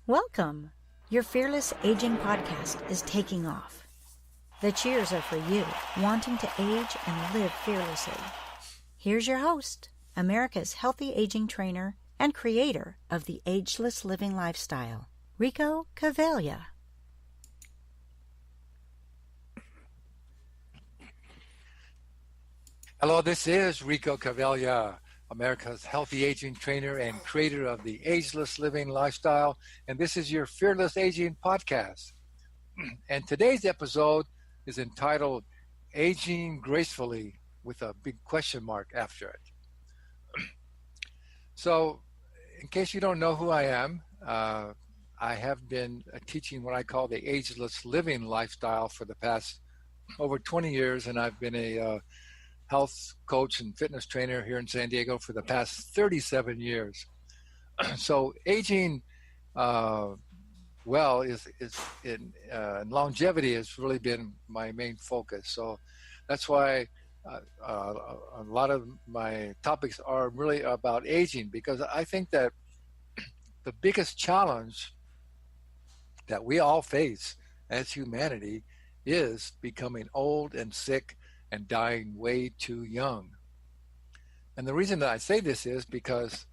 Welcome! Your Fearless Aging podcast is taking off. The cheers are for you, wanting to age and live fearlessly. Here's your host, America's healthy aging trainer and creator of the ageless living lifestyle, Rico Cavaglia. Hello, this is Rico Cavaglia, America's healthy aging trainer and creator of the ageless living lifestyle. And this is your Fearless Aging podcast. And today's episode is entitled Aging Gracefully with a big question mark after it. So, in case you don't know who I am, I have been teaching what I call the ageless living lifestyle for the past over 20 years, and I've been a health coach and fitness trainer here in San Diego for the past 37 years. So aging well is in longevity has really been my main focus. So that's why a lot of my topics are really about aging, because I think that the biggest challenge that we all face as humanity is becoming old and sick and dying way too young. And the reason that I say this is because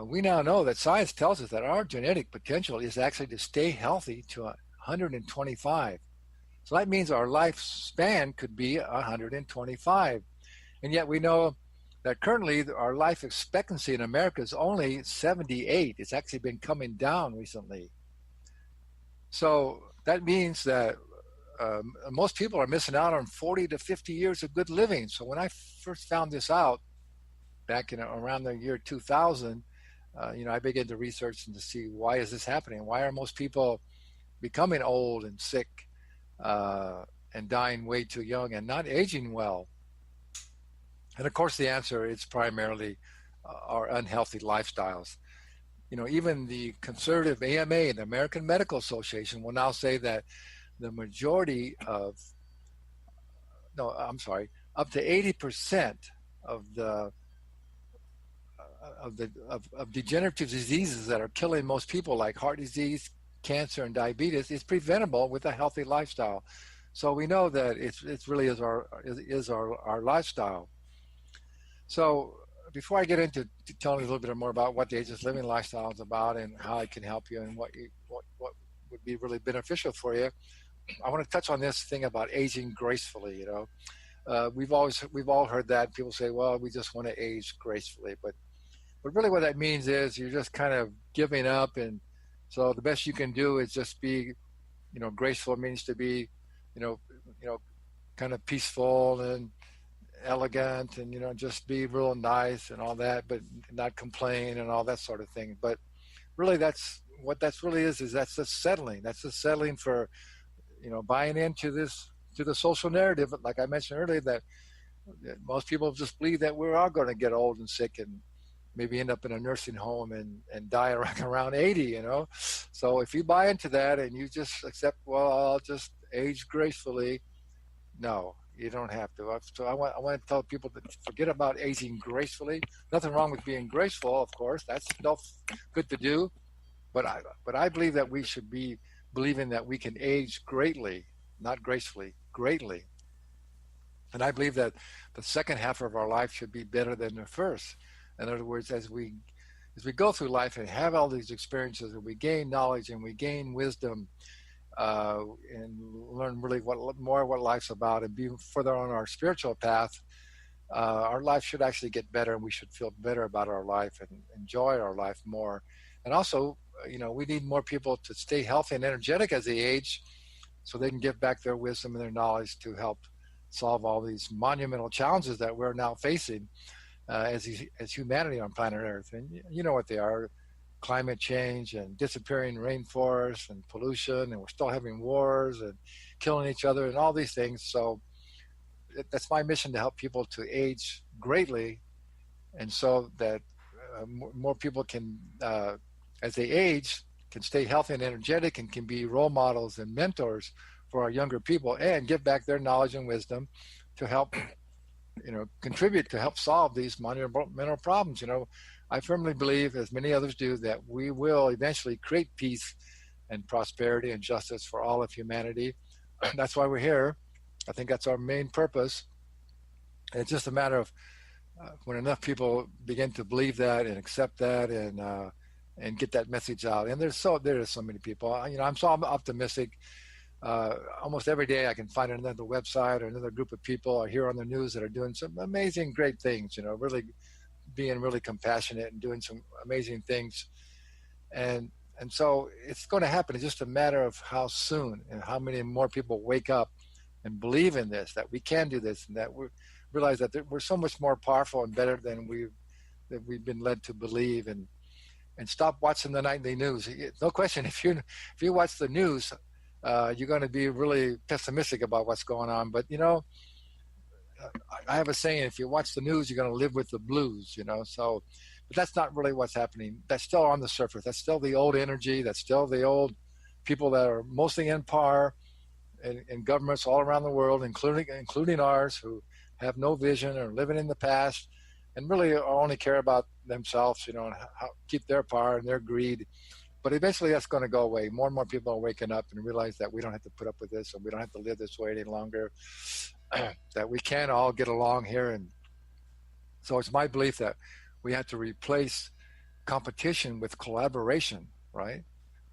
we now know that science tells us that our genetic potential is actually to stay healthy to 125. So that means our lifespan could be 125. And yet we know that currently our life expectancy in America is only 78. It's actually been coming down recently. So that means that most people are missing out on 40 to 50 years of good living. So when I first found this out back in around the year 2000, I began to research and to see, why is this happening? Why are most people becoming old and sick and dying way too young and not aging well? And of course, the answer is primarily our unhealthy lifestyles. Even the conservative AMA, the American Medical Association, will now say that the majority up to 80% of degenerative diseases that are killing most people, like heart disease, cancer, and diabetes, is preventable with a healthy lifestyle. So we know that it really is our lifestyle. So before I get into telling you a little bit more about what the ageless living lifestyle is about and how it can help you and what would be really beneficial for you, I want to touch on this thing about aging gracefully. We've all heard that. People say, well, we just want to age gracefully, but really what that means is you're just kind of giving up, and so the best you can do is just be, graceful means to be, kind of peaceful and elegant, and just be real nice and all that, but not complain and all that sort of thing. But really, that's just settling. That's just settling for, buying into the social narrative, like I mentioned earlier, that most people just believe that we're all going to get old and sick and maybe end up in a nursing home and die around 80, So if you buy into that and you just accept, well, I'll just age gracefully, no, you don't have to. So I want to tell people to forget about aging gracefully. Nothing wrong with being graceful, of course. That's good to do. But I believe that we should be believing that we can age greatly, not gracefully, greatly. And I believe that the second half of our life should be better than the first. In other words, as we go through life and have all these experiences, and we gain knowledge and we gain wisdom, and learn really what life's about, and be further on our spiritual path, our life should actually get better, and we should feel better about our life and enjoy our life more. And also, we need more people to stay healthy and energetic as they age, so they can give back their wisdom and their knowledge to help solve all these monumental challenges that we're now facing as humanity on planet Earth. And you know what they are: climate change and disappearing rainforests and pollution, and we're still having wars and killing each other and all these things. So that's my mission, to help people to age greatly, and so that more people can, as they age, can stay healthy and energetic and can be role models and mentors for our younger people and give back their knowledge and wisdom to help, contribute to help solve these monumental problems. I firmly believe, as many others do, that we will eventually create peace and prosperity and justice for all of humanity. That's why we're here. I think that's our main purpose. And it's just a matter of when enough people begin to believe that and accept that and get that message out. And there are so many people. I'm so optimistic. Almost every day I can find another website or another group of people I hear on the news that are doing some amazing, great things. Really being really compassionate and doing some amazing things. And so it's going to happen. It's just a matter of how soon and how many more people wake up and believe in this, that we can do this, and that we realize that we're so much more powerful and better than we've been led to believe, and stop watching the nightly news. No question, if you watch the news, you're going to be really pessimistic about what's going on. But I have a saying: if you watch the news, you're going to live with the blues. So, but that's not really what's happening. That's still on the surface. That's still the old energy. That's still the old people that are mostly in power in governments all around the world, including ours, who have no vision or living in the past and really only care about themselves, and how keep their power and their greed. But eventually that's going to go away. More and more people are waking up and realize that we don't have to put up with this, and we don't have to live this way any longer, that we can all get along here. And so it's my belief that we have to replace competition with collaboration, right?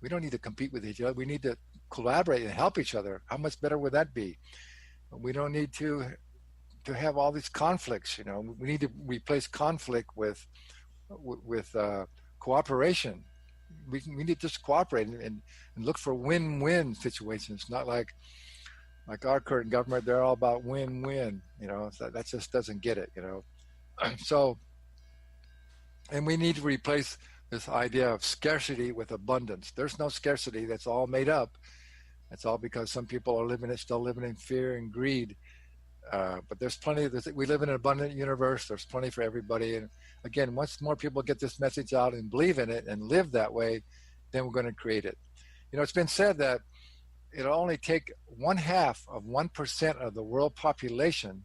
We don't need to compete with each other. We need to collaborate and help each other. How much better would that be? We don't need to have all these conflicts. We need to replace conflict with cooperation. We need to just cooperate and look for win-win situations, not like our current government. They're all about win-win. So that just doesn't get it. So, and we need to replace this idea of scarcity with abundance. There's no scarcity. That's all made up. That's all because some people are still living in fear and greed. But there's plenty. We live in an abundant universe. There's plenty for everybody. And again, once more people get this message out and believe in it and live that way, then we're going to create it. It's been said that it'll only take 0.5% of the world population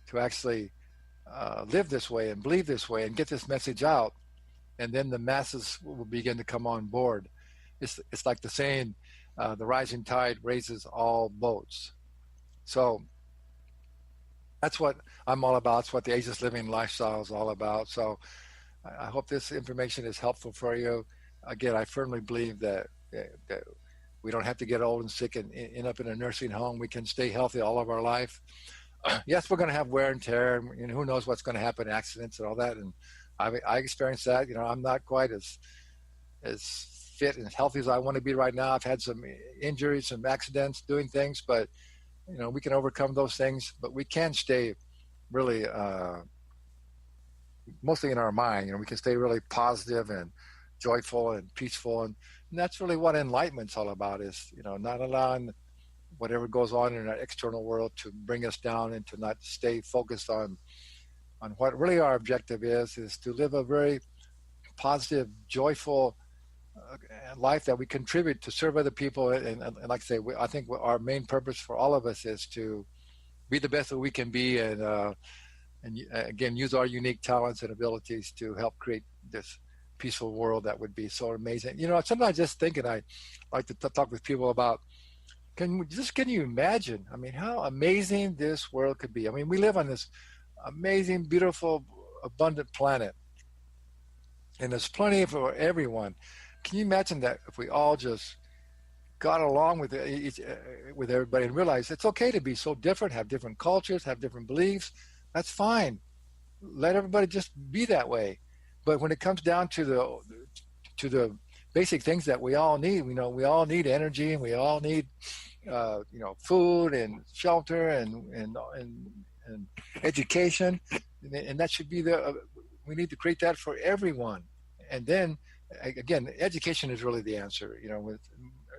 to actually live this way and believe this way and get this message out, and then the masses will begin to come on board. It's like the saying, the rising tide raises all boats. So that's what I'm all about. It's what the Ageless Living lifestyle is all about. So I hope this information is helpful for you. Again, I firmly believe that we don't have to get old and sick and end up in a nursing home. We can stay healthy all of our life. Yes, we're going to have wear and tear, and who knows what's going to happen, accidents and all that. And I experienced that. I'm not quite as fit and healthy as I want to be right now. I've had some injuries, some accidents doing things, but we can overcome those things. But we can stay really, mostly in our mind. We can stay really positive and joyful and peaceful, and that's really what enlightenment's all about. Is not allowing whatever goes on in our external world to bring us down, and to not stay focused on what really our objective is to live a very positive, joyful life that we contribute to serve other people. And like I say, I think our main purpose for all of us is to be the best that we can be, and again, use our unique talents and abilities to help create this peaceful world that would be so amazing. Sometimes I just think, and I like to talk with people about, can you imagine, how amazing this world could be? We live on this amazing, beautiful, abundant planet, and there's plenty for everyone. Can you imagine that if we all just got along with everybody and realized it's okay to be so different, have different cultures, have different beliefs? That's fine. Let everybody just be that way. But when it comes down to the basic things that we all need, we all need energy, and we all need food and shelter and education, and that should be we need to create that for everyone. And then again, education is really the answer.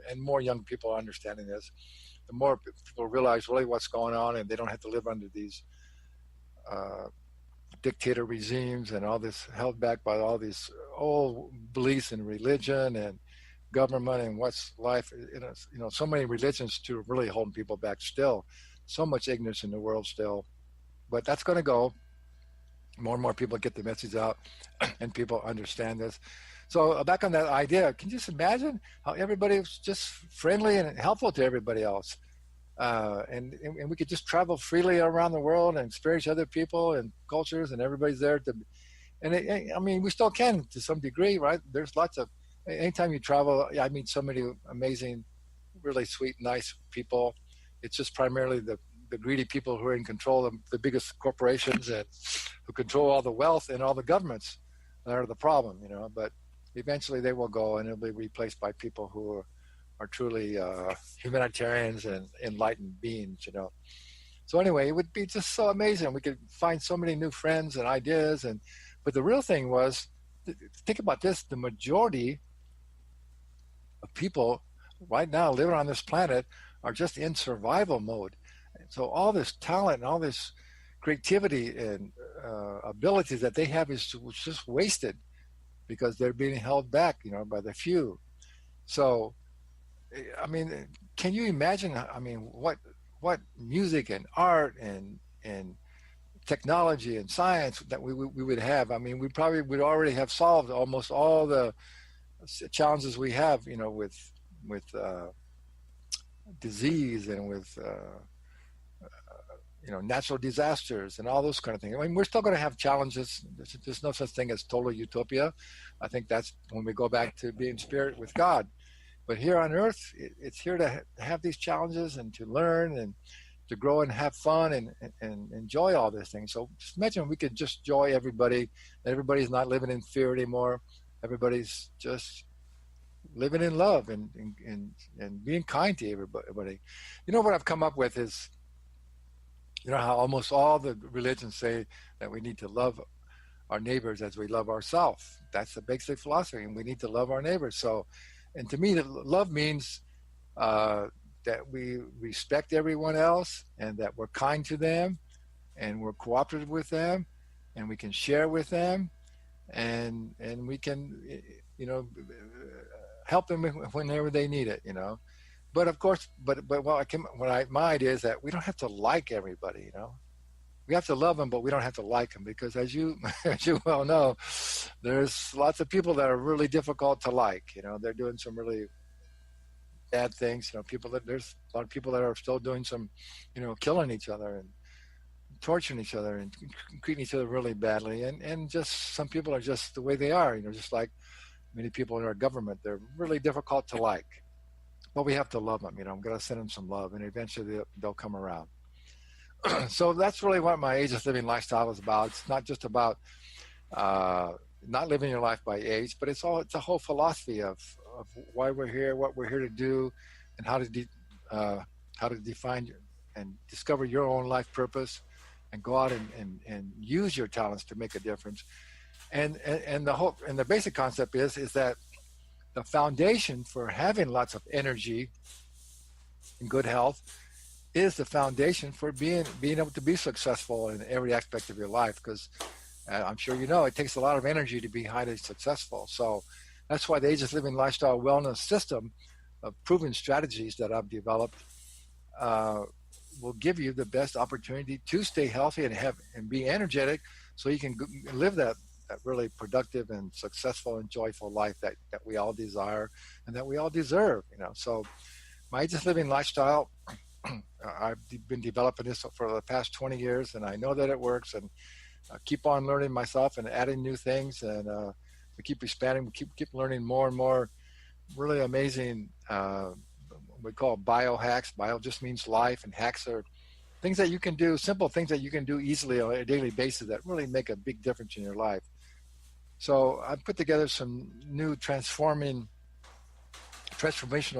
And more young people are understanding this, the more people realize really what's going on, and they don't have to live under these dictator regimes and all this, held back by all these old beliefs in religion and government and what's life. So many religions to really holding people back still. So much ignorance in the world still. But that's going to go. More and more people get the message out, and people understand this. So back on that idea, can you just imagine how everybody was just friendly and helpful to everybody else? And we could just travel freely around the world and experience other people and cultures, and everybody's there to. And I mean, we still can to some degree, right? There's lots of. Anytime you travel, I meet so many amazing, really sweet, nice people. It's just primarily the greedy people who are in control of the biggest corporations and who control all the wealth and all the governments that are the problem, you know. But eventually they will go, and it'll be replaced by people who are truly humanitarians and enlightened beings, you know. So anyway, it would be just so amazing. We could find so many new friends and ideas. But the real thing was, think about this: the majority of people right now living on this planet are just in survival mode. So all this talent and all this creativity and abilities that they have is just wasted because they're being held back, you know, by the few. So, I mean, can you imagine? I mean, what music and art and technology and science that we would have? I mean, we probably would already have solved almost all the challenges we have, you know, with disease and with you know, natural disasters and all those kind of things. I mean, we're still going to have challenges. There's no such thing as total utopia. I think that's when we go back to being spirit with God. But here on earth, it's here to have these challenges and to learn and to grow and have fun and enjoy all these things. So just imagine we could just joy everybody. Everybody's not living in fear anymore. Everybody's just living in love and being kind to everybody. You know what I've come up with is, you know how almost all the religions say that we need to love our neighbors as we love ourselves. That's the basic philosophy, and we need to love our neighbors. So, and to me, love means that we respect everyone else, and that we're kind to them, and we're cooperative with them, and we can share with them, and we can, you know, help them whenever they need it, you know. But of course, but my idea is that we don't have to like everybody, you know. We have to love them, but we don't have to like them, because as you as you well know, there's lots of people that are really difficult to like. You know, they're doing some really bad things. You know, there's a lot of people that are still doing some, you know, killing each other and torturing each other and treating each other really badly. And just some people are just the way they are. You know, just like many people in our government, they're really difficult to like. But we have to love them. You know, I'm going to send them some love, and eventually they'll come around. So that's really what my ageless living lifestyle is about. It's not just about not living your life by age, but it's a whole philosophy of why we're here, what we're here to do, and how to define and discover your own life purpose, and go out and use your talents to make a difference. And the basic concept is that the foundation for having lots of energy and good health is the foundation for being able to be successful in every aspect of your life. Because I'm sure you know, it takes a lot of energy to be highly successful. So that's why the Ageless Living Lifestyle Wellness System of proven strategies that I've developed will give you the best opportunity to stay healthy and be energetic, so you can live that really productive and successful and joyful life that we all desire and that we all deserve, you know. So my Ageless Living Lifestyle, I've been developing this for the past 20 years, and I know that it works, and I keep on learning myself and adding new things, and we keep expanding, we keep learning more and more really amazing we call biohacks. Bio just means life, and hacks are things that you can do, simple things that you can do easily on a daily basis that really make a big difference in your life. So I put together some new transformational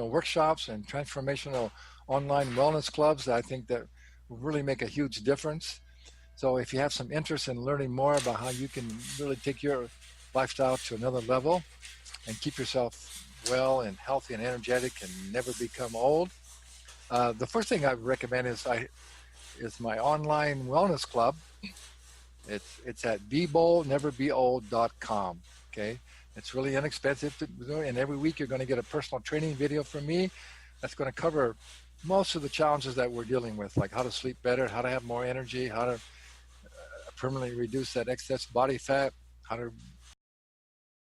workshops and transformational online wellness clubs that I think that will really make a huge difference. So if you have some interest in learning more about how you can really take your lifestyle to another level and keep yourself well and healthy and energetic and never become old, the first thing I recommend is my online wellness club. It's at BeBoldNeverBeOld.com. Okay, it's really inexpensive to do, and every week you're going to get a personal training video from me that's going to cover most of the challenges that we're dealing with, like how to sleep better, how to have more energy, how to permanently reduce that excess body fat, how to